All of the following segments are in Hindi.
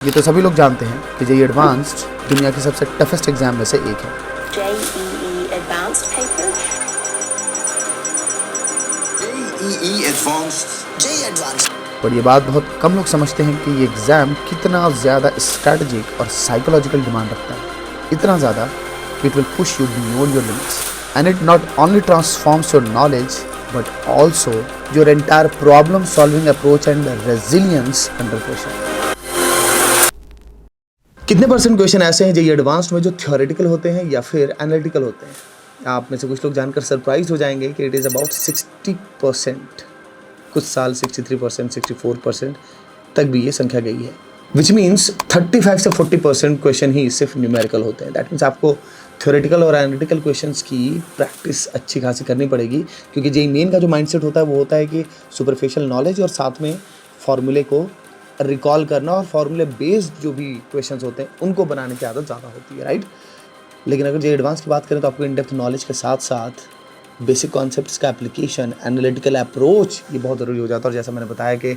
ये तो सभी लोग जानते हैं कि जेईई एडवांस्ड दुनिया की सबसे टफेस्ट एग्जाम में से एक है। JEE Advanced paper. JEE Advanced. पर ये बात बहुत कम लोग समझते हैं कि ये एग्ज़ाम कितना ज़्यादा स्ट्रैटेजिक और साइकोलॉजिकल डिमांड रखता है। इतना ज़्यादा it will push you beyond your limits and it not only transforms your knowledge but also your entire problem solving approach and resilience under pressure. कितने परसेंट क्वेश्चन ऐसे हैं जेईई एडवांस्ड में जो थ्योरेटिकल होते हैं या फिर एनालिटिकल होते हैं? आप में से कुछ लोग जानकर सरप्राइज हो जाएंगे कि इट इज़ अबाउट 60%। कुछ साल 63%, 64% तक भी ये संख्या गई है, विच मीन्स 35 से 40% क्वेश्चन ही सिर्फ न्यूमेरिकल होते हैं। दैट मीन्स आपको थ्योरेटिकल और एनालिटिकल क्वेश्चंस की प्रैक्टिस अच्छी खासी करनी पड़ेगी, क्योंकि जेईई मेन का जो माइंडसेट होता है वो होता है कि सुपरफिशियल नॉलेज और साथ में फॉर्मूले को रिकॉल करना और फॉर्मूले बेस्ड जो भी क्वेश्चंस होते हैं उनको बनाने की आदत ज़्यादा होती है, राइट। लेकिन अगर जेईई एडवांस की बात करें तो आपको इन डेप्थ नॉलेज के साथ साथ बेसिक कॉन्सेप्ट्स का एप्लीकेशन, एनालिटिकल अप्रोच ये बहुत ज़रूरी हो जाता है। और जैसा मैंने बताया कि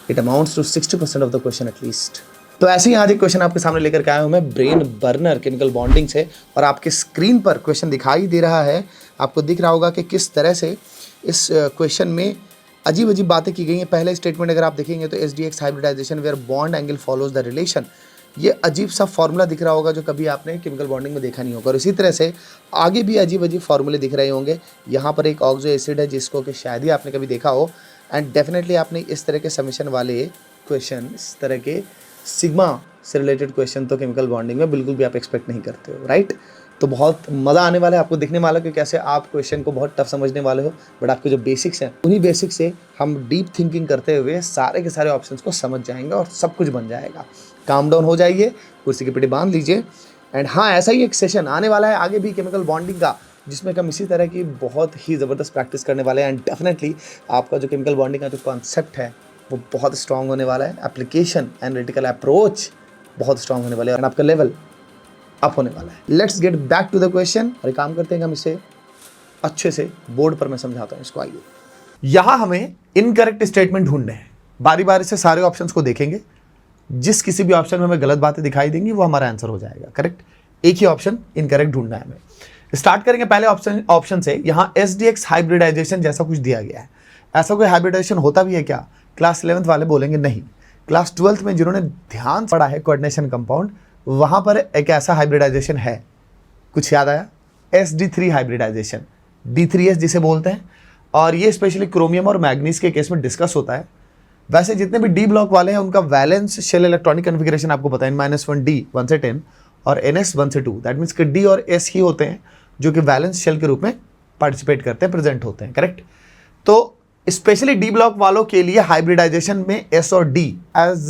it amounts to 60% of the question at least. तो ऐसे ही आज एक क्वेश्चन आपके सामने लेकर के आया हूँ मैं ब्रेन बर्नर केमिकल बॉन्डिंग से, और आपके स्क्रीन पर क्वेश्चन दिखाई दे रहा है। आपको दिख रहा होगा कि किस तरह से इस क्वेश्चन में अजीब अजीब बातें की गई हैं। पहले स्टेटमेंट अगर आप देखेंगे तो SDX hybridization where bond angle follows the relation, ये अजीब सा फॉर्मूला दिख रहा होगा जो कभी आपने केमिकल बॉन्डिंग में देखा नहीं होगा। और इसी तरह से आगे भी अजीब अजीब फार्मूले दिख रहे होंगे। यहाँ पर एक ऑक्सो एसिड है जिसको कि शायद ही आपने कभी देखा हो, एंड डेफिनेटली आपने इस तरह के समीशन वाले क्वेश्चन, इस तरह के सिग्मा से रिलेटेड क्वेश्चन तो केमिकल बॉन्डिंग में बिल्कुल भी आप एक्सपेक्ट नहीं करते हो, राइट। तो बहुत मज़ा आने वाला है आपको दिखने वाला कि कैसे आप क्वेश्चन को बहुत टफ समझने वाले हो, बट आपके जो बेसिक्स हैं उन्हीं बेसिक्स से हम डीप थिंकिंग करते हुए सारे के सारे ऑप्शंस को समझ जाएंगे और सब कुछ बन जाएगा। काम डाउन हो जाइए, कुर्सी की पिटी बांध लीजिए, एंड हाँ, ऐसा ही एक सेशन आने वाला है आगे भी केमिकल बॉन्डिंग का, जिसमें हम इसी तरह की बहुत ही ज़बरदस्त प्रैक्टिस करने वाले हैं। एंड डेफिनेटली आपका जो केमिकल बॉन्डिंग का जो कॉन्सेप्ट है वो बहुत स्ट्रॉन्ग होने वाला है। एप्लीकेशन, एनालिटिकल अप्रोच बहुत स्ट्रॉन्ग होने वाले हैं और आपका लेवल अप होने वाला है। Let's get back to the question. और एक काम करते हैं, हम इसे अच्छे से बोर्ड पर मैं समझाता हूँ इसको। आइए, यहाँ हमें इनकरेक्ट स्टेटमेंट ढूंढने हैं। बारी बारी से सारे ऑप्शंस को देखेंगे, जिस किसी भी ऑप्शन में हमें गलत बातें दिखाई देंगी वो हमारा आंसर हो जाएगा, करेक्ट। एक ही ऑप्शन इनकरेक्ट ढूंढना है हमें। स्टार्ट करेंगे पहले ऑप्शन से। यहाँ SDX हाइब्रिडाइजेशन जैसा कुछ दिया गया है। ऐसा कोई हाइब्रिडाइजेशन होता भी है क्या? क्लास 11th वाले बोलेंगे नहीं। क्लास 12th में जिन्होंने ध्यान पढ़ा है कोऑर्डिनेशन कंपाउंड, वहाँ पर एक ऐसा हाइब्रिडाइजेशन है। कुछ याद आया? SD3 हाइब्रिडाइजेशन, D3S जिसे बोलते हैं, और ये स्पेशली क्रोमियम और मैग्नीज के केस में डिस्कस होता है। वैसे जितने भी D ब्लॉक वाले हैं उनका वैलेंस शेल इलेक्ट्रॉनिक कन्फिग्रेशन आपको पता है, -1D 1 से 10 और NS 1 से 2। दैट मीन्स कि D और S ही होते हैं जो कि वैलेंस शेल के रूप में पार्टिसिपेट करते हैं, प्रेजेंट होते हैं, करेक्ट। तो स्पेशली D ब्लॉक वालों के लिए हाइब्रिडाइजेशन में S और D as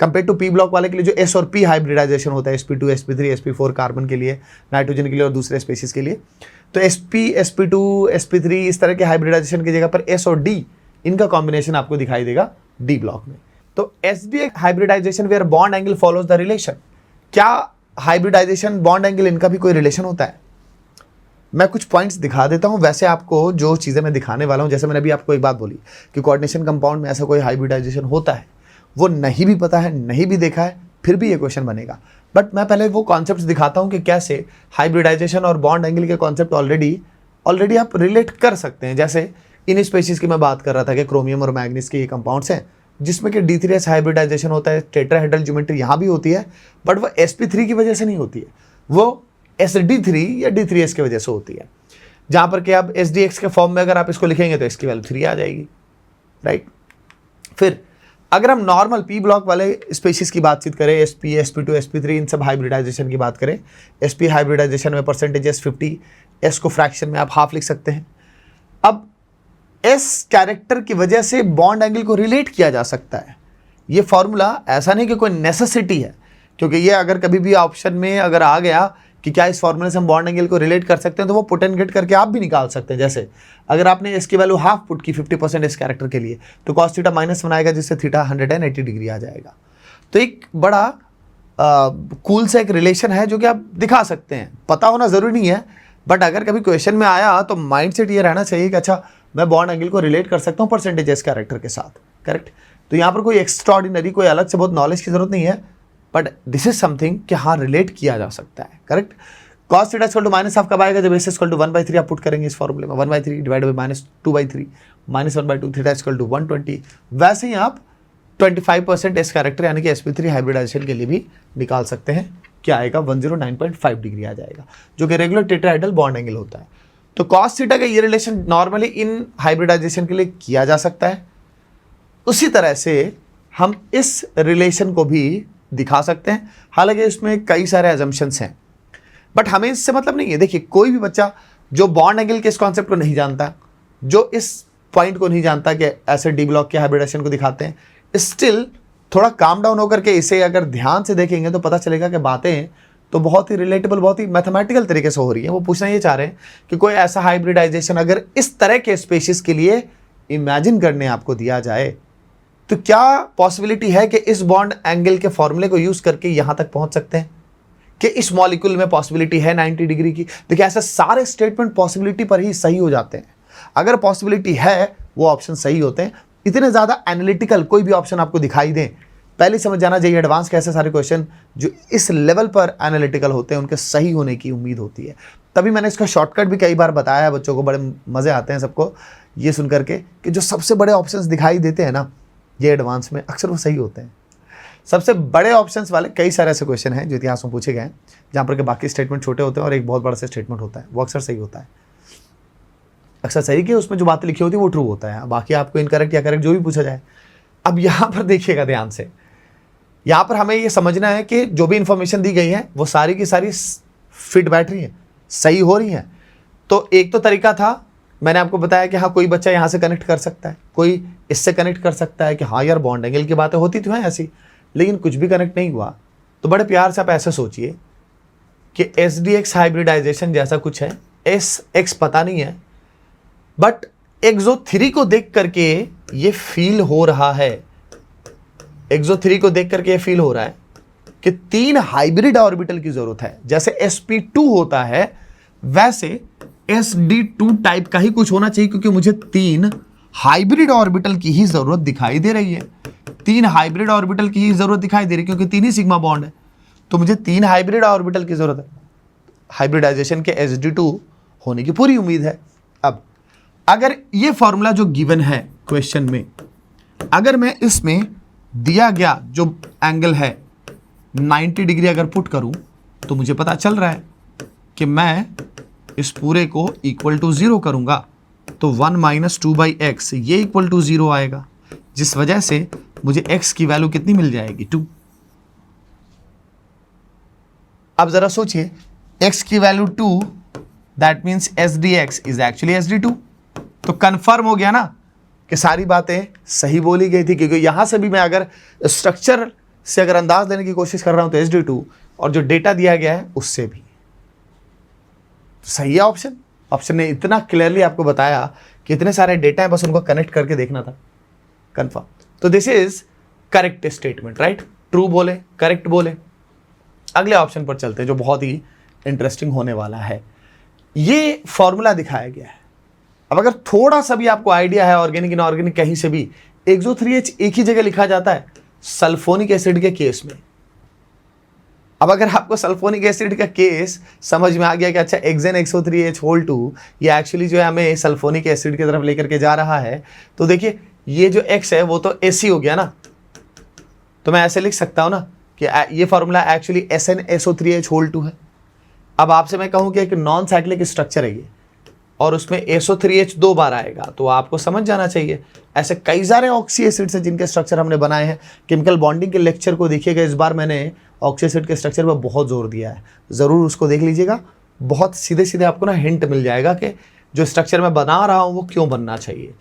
compare to P block वाले के लिए जो S और P हाइब्रिडाइजेशन होता है, sp2 sp3 sp4 कार्बन के लिए, नाइट्रोजन के लिए और दूसरे स्पीशीज के लिए, तो sp sp2 sp3 इस तरह के हाइब्रिडाइजेशन की जगह पर S और D इनका कॉम्बिनेशन आपको दिखाई देगा D ब्लॉक में। तो SDX hybridization where bond angle follows the relation, क्या हाइब्रिडाइजेशन बॉन्ड एंगल इनका भी कोई रिलेशन होता है? मैं कुछ पॉइंट्स दिखा देता हूं। वैसे आपको जो चीज़ें मैं दिखाने वाला हूं, जैसे मैंने अभी आपको एक बात बोली कि कोऑर्डिनेशन कंपाउंड में ऐसा कोई हाइब्रिडाइजेशन होता है, वो नहीं भी पता है, नहीं भी देखा है, फिर भी ये क्वेश्चन बनेगा। बट मैं पहले वो कॉन्सेप्ट्स दिखाता हूँ कि कैसे हाइब्रिडाइजेशन और बॉन्ड एंगल के कॉन्सेप्ट ऑलरेडी आप रिलेट कर सकते हैं। जैसे इन स्पेशीज़ की मैं बात कर रहा था कि क्रोमियम और मैग्नीज के ये कंपाउंड्स हैं जिसमें कि D3S हाइब्रिडाइजेशन होता है, टेट्राहेड्रल ज्योमेट्री यहाँ भी होती है, बट वो sp3 की वजह से नहीं होती है, वो SD3 या D3S की वजह से होती है। जहाँ पर कि अब SDX के फॉर्म में अगर आप इसको लिखेंगे तो इसकी वैल्यू 3 आ जाएगी, राइट। फिर अगर हम नॉर्मल P ब्लॉक वाले स्पीशीज़ की बातचीत करें, SP sp2 sp3 इन सब हाइब्रिडाइजेशन की बात करें, SP हाइब्रिडाइजेशन में परसेंटेज 50, S को फ्रैक्शन में आप हाफ लिख सकते हैं। अब S कैरेक्टर की वजह से बॉन्ड एंगल को रिलेट किया जा सकता है। ये फॉर्मूला ऐसा नहीं कि कोई नेसेसिटी है, क्योंकि ये अगर कभी भी ऑप्शन में अगर आ गया कि क्या इस फॉर्मूले से हम बॉन्ड एंगल को रिलेट कर सकते हैं, तो वो पुट एंड गेट करके आप भी निकाल सकते हैं। जैसे अगर आपने इसकी वैल्यू हाफ पुट की 50% इस कैरेक्टर के लिए, तो cos थीटा -1 आएगा, जिससे थीटा 180 डिग्री आ जाएगा। तो एक बड़ा कूल सा एक रिलेशन है जो कि आप दिखा सकते हैं। पता होना ज़रूरी नहीं है, बट अगर कभी क्वेश्चन में आया तो माइंड सेट ये रहना चाहिए कि अच्छा, मैं बॉन्ड एंगल को रिलेट कर सकता हूँ परसेंटेज इस कैरेक्टर के साथ, करेक्ट। तो यहाँ पर कोई एक्स्ट्राऑर्डिनरी, कोई अलग से बहुत नॉलेज की जरूरत नहीं है। बट दिस इज समथिंग कि हाँ रिलेट किया जा सकता है, correct. cos theta equal to minus half कब आएगा, जब एस इक्वल टू 1/3 आप पुट करेंगे इस फॉर्मूले में, 1/3 divide by minus 2/3 minus 1/2 theta equal to 120। वैसे ही आप 25% एस कैरेक्टर यानी कि sp3 हाइब्रिडाइजेशन के लिए भी निकाल सकते हैं, क्या आएगा 109.5 डिग्री आ जाएगा, जो कि रेगुलर टेट्राहेड्रल बॉन्ड एंगल होता है। तो cos थीटा का ये रिलेशन नॉर्मली इन हाइब्रिडाइजेशन के लिए किया जा सकता है, उसी तरह से हम इस रिलेशन को भी दिखा सकते हैं। हालांकि इसमें कई सारे अजम्पशंस हैं, बट हमें इससे मतलब नहीं है। देखिए कोई भी बच्चा जो बॉन्ड एंगल के इस कॉन्सेप्ट को नहीं जानता, जो इस पॉइंट को नहीं जानता कि ऐसे डी ब्लॉक के हाइब्रिडेशन को दिखाते हैं, स्टिल थोड़ा काम डाउन होकर के इसे अगर ध्यान से देखेंगे तो पता चलेगा कि बातें तो बहुत ही रिलेटेबल, बहुत ही मैथमेटिकल तरीके से हो रही है। वो पूछना ये चाह रहे हैं कि कोई ऐसा हाइब्रिडाइजेशन अगर इस तरह के स्पेशीज के लिए इमेजिन करने आपको दिया जाए तो क्या पॉसिबिलिटी है कि इस बॉन्ड एंगल के फॉर्मूले को यूज करके यहां तक पहुंच सकते हैं, कि इस मॉलिक्यूल में पॉसिबिलिटी है 90 डिग्री की। देखिए ऐसे सारे स्टेटमेंट पॉसिबिलिटी पर ही सही हो जाते हैं। अगर पॉसिबिलिटी है वो ऑप्शन सही होते हैं। इतने ज़्यादा एनालिटिकल कोई भी ऑप्शन आपको दिखाई दें, पहले समझ जाना चाहिए एडवांस के ऐसे सारे क्वेश्चन जो इस लेवल पर एनालिटिकल होते हैं उनके सही होने की उम्मीद होती है। तभी मैंने इसका शॉर्टकट भी कई बार बताया है बच्चों को, बड़े मज़े आते हैं सबको ये सुन करके कि जो सबसे बड़े ऑप्शंस दिखाई देते हैं ना ये एडवांस में, अक्सर वो सही होते हैं। सबसे बड़े ऑप्शंस वाले कई सारे ऐसे क्वेश्चन हैं जो इतिहास में पूछे गए हैं, जहाँ पर के बाकी स्टेटमेंट छोटे होते हैं और एक बहुत बड़ा सा स्टेटमेंट होता है, वो अक्सर सही होता है। अक्सर सही कि उसमें जो बातें लिखी होती है वो ट्रू होता है, बाकी आपको इनकरेक्ट या करेक्ट जो भी पूछा जाए। अब यहाँ पर देखिएगा ध्यान से, यहाँ पर हमें ये समझना है कि जो भी इंफॉर्मेशन दी गई है वो सारी की सारी फिट बैठ रही है, सही हो रही है। तो एक तो तरीका था, मैंने आपको बताया कि हाँ कोई बच्चा यहाँ से कनेक्ट कर सकता है, कोई इससे कनेक्ट कर सकता है कि हाँ यार बॉन्ड एंगल की बातें होती तो हैं ऐसी, लेकिन कुछ भी कनेक्ट नहीं हुआ। तो बड़े प्यार से आप ऐसे सोचिए कि SDX हाइब्रिडाइजेशन जैसा कुछ है, SX पता नहीं है, बट एक्सो3 को देख करके ये फील हो रहा है, एक्सो3 को देख करके ये फील हो रहा है कि 3 हाइब्रिड ऑर्बिटल की जरूरत है। जैसे sp2 होता है वैसे sd2 टाइप का ही कुछ होना चाहिए, क्योंकि मुझे 3 हाइब्रिड ऑर्बिटल की ही जरूरत दिखाई दे रही है। 3 हाइब्रिड ऑर्बिटल की ही जरूरत दिखाई दे रही है क्योंकि 3 ही सिग्मा बॉन्ड है, तो मुझे 3 हाइब्रिड ऑर्बिटल की जरूरत है। हाइब्रिडाइजेशन के sd2 होने की पूरी उम्मीद है। अब अगर ये फॉर्मूला जो गिवन है क्वेश्चन में, अगर मैं इसमें दिया गया जो एंगल है 90 डिग्री अगर पुट करूं तो मुझे पता चल रहा है कि मैं इस पूरे को इक्वल टू 0 करूंगा तो 1 - 2/x ये इक्वल टू 0 आएगा, जिस वजह से मुझे x की वैल्यू कितनी मिल जाएगी 2। अब जरा सोचिए x की value 2, that means SDX is actually SD2। तो कंफर्म हो गया ना कि सारी बातें सही बोली गई थी, क्योंकि यहां से भी मैं अगर स्ट्रक्चर से अगर अंदाज लेने की कोशिश कर रहा हूं तो SD2, और जो डेटा दिया गया है उससे भी सही है ऑप्शन। ऑप्शन ने इतना क्लियरली आपको बताया कि इतने सारे डेटा हैं, बस उनको कनेक्ट करके देखना था, कंफर्म। तो this is correct statement, right, true बोले, करेक्ट बोले। अगले ऑप्शन पर चलते हैं जो बहुत ही इंटरेस्टिंग होने वाला है। ये फॉर्मूला दिखाया गया है। अब अगर थोड़ा सा भी आपको आइडिया है ऑर्गेनिक इनऑर्गेनिक कहीं से भी, एक्सो3H एक ही जगह लिखा जाता है, सल्फोनिक एसिड के केस में। अब अगर आपको सल्फोनिक एसिड का केस समझ में आ गया कि अच्छा एक्सेन XO3H2 ये एक्चुअली जो है हमें सल्फोनिक एसिड की तरफ लेकर के जा रहा है, तो देखिए ये जो X है वो तो AC हो गया ना, तो मैं ऐसे लिख सकता हूं ना कि ये फॉर्मूला एक्चुअली SnSO3H2 है। अब आपसे मैं कहूं कि एक नॉन साइक्लिक स्ट्रक्चर है ये, और उसमें SO3H 2 बार आएगा, तो आपको समझ जाना चाहिए ऐसे कई सारे ऑक्सी एसिड्स हैं जिनके स्ट्रक्चर हमने बनाए हैं। केमिकल बॉन्डिंग के लेक्चर को देखिएगा, इस बार मैंने ऑक्सी एसिड के स्ट्रक्चर पर बहुत जोर दिया है, ज़रूर उसको देख लीजिएगा। बहुत सीधे सीधे आपको ना हिंट मिल जाएगा कि जो स्ट्रक्चर मैं बना रहा हूँ वो क्यों बनना चाहिए।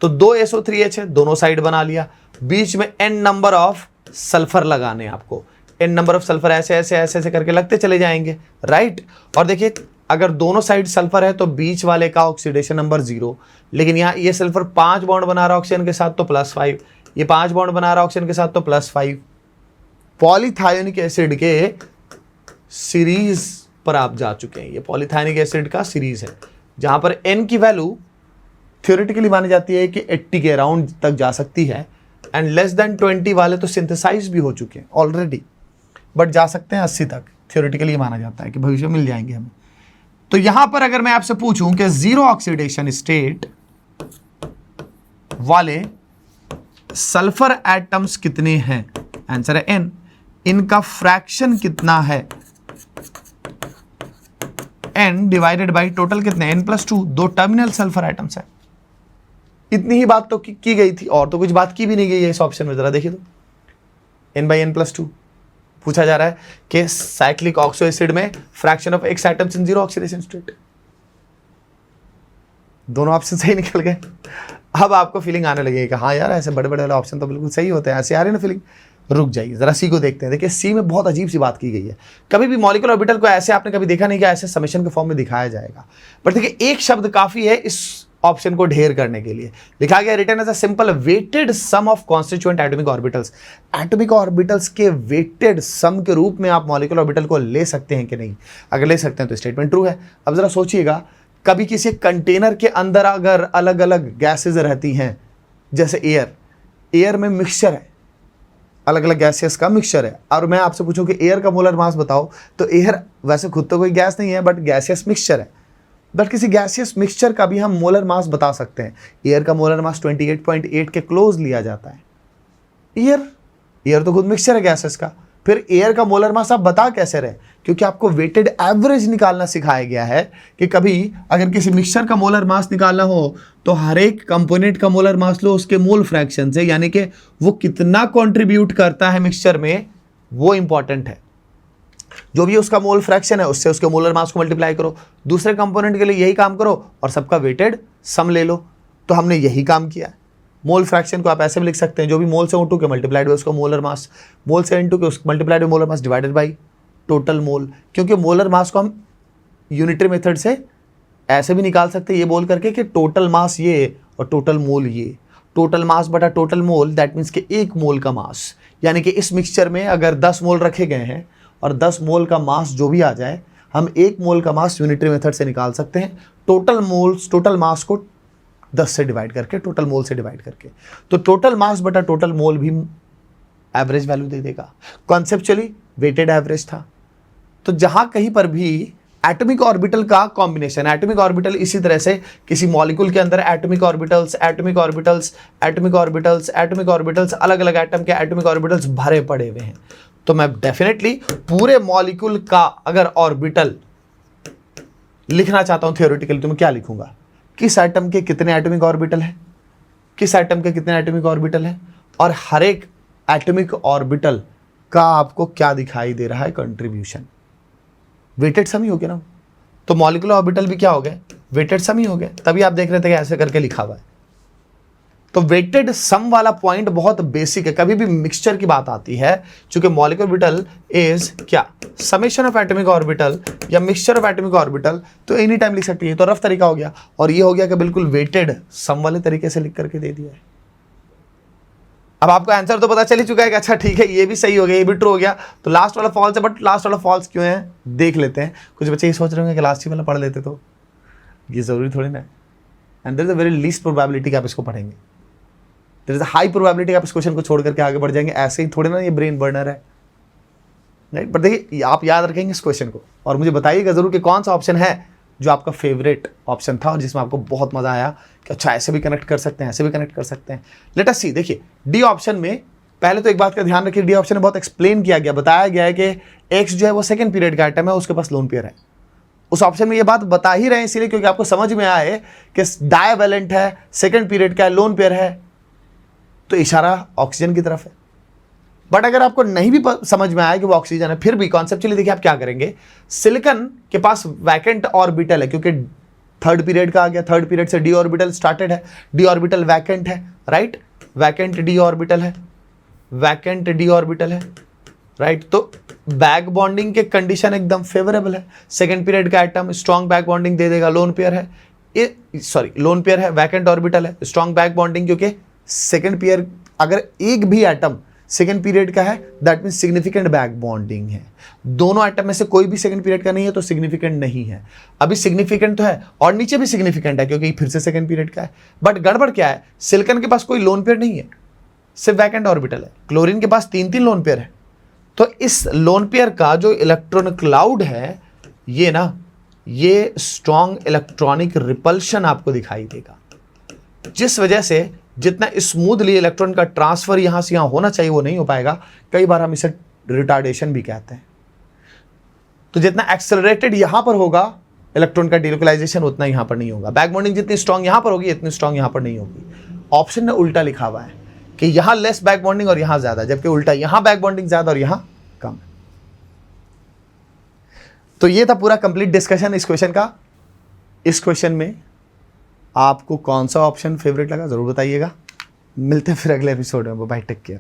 तो 2 SO3H है, दोनों साइड बना लिया, बीच में n नंबर ऑफ सल्फर लगाने आपको, n नंबर ऑफ सल्फर ऐसे ऐसे ऐसे ऐसे करके लगते चले जाएंगे, राइट। और देखिए अगर दोनों साइड सल्फर है तो बीच वाले का ऑक्सीडेशन नंबर 0, लेकिन यहाँ ये सल्फर 5 बॉन्ड बना रहा है ऑक्सीजन के साथ तो +5, ये 5 बॉन्ड बना रहा है ऑक्सीजन के साथ तो +5। पॉलीथायोनिक एसिड के सीरीज पर आप जा चुके हैं, ये पॉलीथायोनिक एसिड का सीरीज है जहां पर n की वैल्यू थ्योरेटिकली मानी जाती है कि 80 के अराउंड तक जा सकती है, एंड लेस देन 20 वाले तो सिंथेसाइज भी हो चुके हैं ऑलरेडी। बट जा सकते हैं 80 तक, थियोरेटिकली माना जाता है कि भविष्य में मिल जाएंगे हमें। तो यहां पर अगर मैं आपसे पूछूं कि जीरो ऑक्सीडेशन स्टेट वाले सल्फर एटम्स कितने हैं, आंसर है n, इनका फ्रैक्शन कितना है, n डिवाइडेड बाई टोटल कितने, n+2, 2 टर्मिनल सल्फर एटम्स है। इतनी ही बात तो की गई थी, और तो कुछ बात की भी नहीं गई है इस ऑप्शन में, जरा देखिए तो n/n+2 पूछा जा रहा है कि साइक्लिक ऑक्सो एसिड में fraction of x atoms in zero oxidation state. दोनों ऑप्शन सही निकल गए। अब आपको फीलिंग आने लगेगी कि हाँ यार ऐसे बड़े बड़े वाले ऑप्शन तो बिल्कुल सही होते हैं, ऐसे आ रही ना फीलिंग। रुक जाइए जरा सी को देखते हैं। देखिए सी में बहुत अजीब सी बात की गई है। कभी भी मॉलिक्यूलर ऑर्बिटल को ऐसे आपने कभी देखा नहीं कि ऐसे समेशन के फॉर्म में दिखाया जाएगा, बट देखिए एक शब्द काफी है इस ऑप्शन को ढेर करने के लिए। लिखा गया written as a simple weighted sum of constituent atomic orbitals. Atomic orbitals के वेटेड सम के रूप में आप मॉलिक्यूलर ऑर्बिटल को ले सकते हैं कि नहीं? अगर ले सकते हैं तो स्टेटमेंट ट्रू है। अब जरा सोचिएगा, कभी किसी कंटेनर के अंदर अगर अलग अलग गैसेज रहती हैं, जैसे एयर में मिक्सचर है, अलग अलग गैसेस का मिक्सचर है, और मैं आपसे पूछूं कि एयर का मोलर मास बताओ, तो एयर वैसे खुद तो कोई गैस नहीं है बट गैसियस मिक्सचर है। बट किसी गैसियस मिक्सचर का भी हम मोलर मास बता सकते हैं। एयर का मोलर मास 28.8 के क्लोज लिया जाता है। एयर तो खुद मिक्सचर है गैसेस का, फिर एयर का मोलर मास आप बता कैसे रहे? क्योंकि आपको वेटेड एवरेज निकालना सिखाया गया है कि कभी अगर किसी मिक्सचर का मोलर मास निकालना हो तो हर एक कंपोनेंट का मोलर मास लो उसके मोल फ्रैक्शन से, यानी कि वो कितना कंट्रीब्यूट करता है मिक्सचर में, वो इंपॉर्टेंट है। जो भी उसका मोल फ्रैक्शन है उससे उसके मोलर मास को मल्टीप्लाई करो, दूसरे कंपोनेंट के लिए यही काम करो और सबका वेटेड सम ले लो। तो हमने यही काम किया है। मोल फ्रैक्शन को आप ऐसे भी लिख सकते हैं, जो भी मोल से इंटू के मल्टीप्लाइड बाय उसका मोलर मास, मोल से इंटू के उसको multiplied by molar mass divided by total mole. क्योंकि मोलर मास को हम यूनिटरी मेथड से ऐसे भी निकाल सकते हैं, ये बोल करके कि टोटल मास ये और टोटल मोल ये। टोटल मास बटा टोटल मोल, दैट मीन्स कि 1 मोल का मास, यानी कि इस मिक्सचर में अगर 10 मोल रखे गए हैं और 10 मोल का मास जो भी आ जाए, हम 1 मोल का मास यूनिटरी मेथड से निकाल सकते हैं। टोटल मास को 10 से डिवाइड करके, टोटल मोल से डिवाइड करके, तो टोटल मास बटा टोटल मोल भी एवरेज वैल्यू दे देगा। कॉन्सेप्चुअली वेटेड एवरेज था। तो जहां कहीं पर भी एटॉमिक ऑर्बिटल का कॉम्बिनेशन, एटॉमिक ऑर्बिटल इसी तरह से किसी मॉलिक्यूल के अंदर atomic orbitals, atomic orbitals, atomic orbitals, atomic orbitals, अलग अलग एटम के एटॉमिक ऑर्बिटल्स भरे पड़े हुए हैं, तो मैं डेफिनेटली पूरे मॉलिक्यूल का अगर ऑर्बिटल लिखना चाहता हूं थियोरेटिकली, तो मैं क्या लिखूंगा? किस एटम के कितने एटॉमिक ऑर्बिटल है, किस एटम के कितने एटॉमिक ऑर्बिटल है, और हर एक एटॉमिक ऑर्बिटल का आपको क्या दिखाई दे रहा है कंट्रीब्यूशन। वेटेड सम ही हो गया ना। तो मॉलिक्यूलर ऑर्बिटल भी क्या हो गए? वेटेड सम ही हो गए। तभी आप देख रहे थे कि ऐसे करके लिखा हुआ है। तो वेटेड सम वाला पॉइंट बहुत बेसिक है। कभी भी मिक्सचर की बात आती है, चूंकि मॉलिक्यूलर ऑर्बिटल इज क्या, समेशन ऑफ एटॉमिक ऑर्बिटल या मिक्सचर ऑफ एटॉमिक ऑर्बिटल, तो एनी टाइम लिख सकती है। तो रफ तरीका हो गया, और ये हो गया कि बिल्कुल वेटेड सम वाले तरीके से लिख करके दे दिया है। अब आपको आंसर तो पता चल ही चुका है कि अच्छा ठीक है ये भी सही हो गया, ये भी ट्रू हो गया, तो लास्ट वाला फॉल्स है। बट लास्ट वाला फॉल्स क्यों है देख लेते हैं। कुछ बच्चे ये सोच रहे होंगे कि लास्ट ही वाला पढ़ लेते, तो ये जरूरी थोड़ी ना है। And there is a very least probability कि आप इसको पढ़ेंगे। There is a high probability कि आप इस क्वेश्चन को छोड़ करके आगे बढ़ जाएंगे। ऐसे ही थोड़ी ना ये ब्रेन बर्नर है, राइट। बट देखिए आप याद रखेंगे इस क्वेश्चन को, और मुझे बताइएगा जरूर कि कौन सा ऑप्शन है जो आपका फेवरेट ऑप्शन था और जिसमें आपको बहुत मजा आया कि अच्छा ऐसे भी कनेक्ट कर सकते हैं, ऐसे भी कनेक्ट कर सकते हैं। लेट अस सी। देखिए डी ऑप्शन में पहले तो एक बात का ध्यान रखिए, डी ऑप्शन में बहुत एक्सप्लेन किया गया, बताया गया है कि एक्स जो है वो सेकंड पीरियड का आइटम है, उसके पास लोन पेयर है। उस ऑप्शन में ये बात बता ही रहे हैं इसीलिए क्योंकि आपको समझ में आए कि डायवैलेंट है, सेकंड पीरियड का है, लोन पेयर है, तो इशारा ऑक्सीजन की तरफ है। बट अगर आपको नहीं भी समझ में आया कि वो ऑक्सीजन है, फिर भी कॉन्सेप्चुअली देखिए आप क्या करेंगे। सिलिकॉन के पास वैकेंट ऑर्बिटल है, क्योंकि थर्ड पीरियड का आ गया, थर्ड पीरियड से डी ऑर्बिटल स्टार्टेड है, डी ऑर्बिटल वैकेंट है, राइट। वैकेंट डी ऑर्बिटल है, वैकेंट डी ऑर्बिटल है, राइट। तो बैक बॉन्डिंग के कंडीशन एकदम फेवरेबल है। सेकेंड पीरियड का एटम स्ट्रॉन्ग बैक बॉन्डिंग दे देगा, लोन पेयर है, लोन पेयर है, वैकेंट ऑर्बिटल है, स्ट्रॉन्ग बैक बॉन्डिंग, क्योंकि सेकेंड पीरियड अगर एक भी एटम सेकेंड पीरियड का है that mean significant back bonding है। दोनों एटम में से कोई भी सेकेंड पीरियड का नहीं है तो सिग्निफिकेंट नहीं है। अभी सिग्निफिकेंट तो है और नीचे भी सिग्निफिकेंट है क्योंकि फिर से सेकेंड पीरियड का है। बट गड़बड़ क्या है, सिलिकॉन के पास कोई लोन पेयर नहीं है, सिर्फ वैकेंट ऑर्बिटल है। क्लोरीन के पास 3 लोन पेयर है, तो इस लोन पेयर का जो इलेक्ट्रॉन क्लाउड है ये स्ट्रॉन्ग इलेक्ट्रॉनिक रिपल्शन आपको दिखाई देगा, जिस वजह से जितना स्मूथली इलेक्ट्रॉन का ट्रांसफर यहां से यहां होना चाहिए वो नहीं हो पाएगा। कई बार हम इसे रिटार्डेशन भी कहते हैं। तो जितना एक्सेलरेटेड यहां पर होगा इलेक्ट्रॉन का डिलोकलाइजेशन, उतना यहां पर नहीं होगा। बैक बॉन्डिंग जितनी स्ट्रॉन्ग यहां पर होगी इतनी स्ट्रॉन्ग यहां पर नहीं होगी। ऑप्शन में उल्टा लिखा हुआ है कि यहां लेस बैक बॉन्डिंग और यहां ज्यादा, जबकि उल्टा यहां बैक बॉन्डिंग ज्यादा और यहां कम। तो ये था पूरा कंप्लीट डिस्कशन इस क्वेश्चन का। इस क्वेश्चन में आपको कौन सा ऑप्शन फेवरेट लगा जरूर बताइएगा। मिलते हैं फिर अगले एपिसोड में। Bye, take care.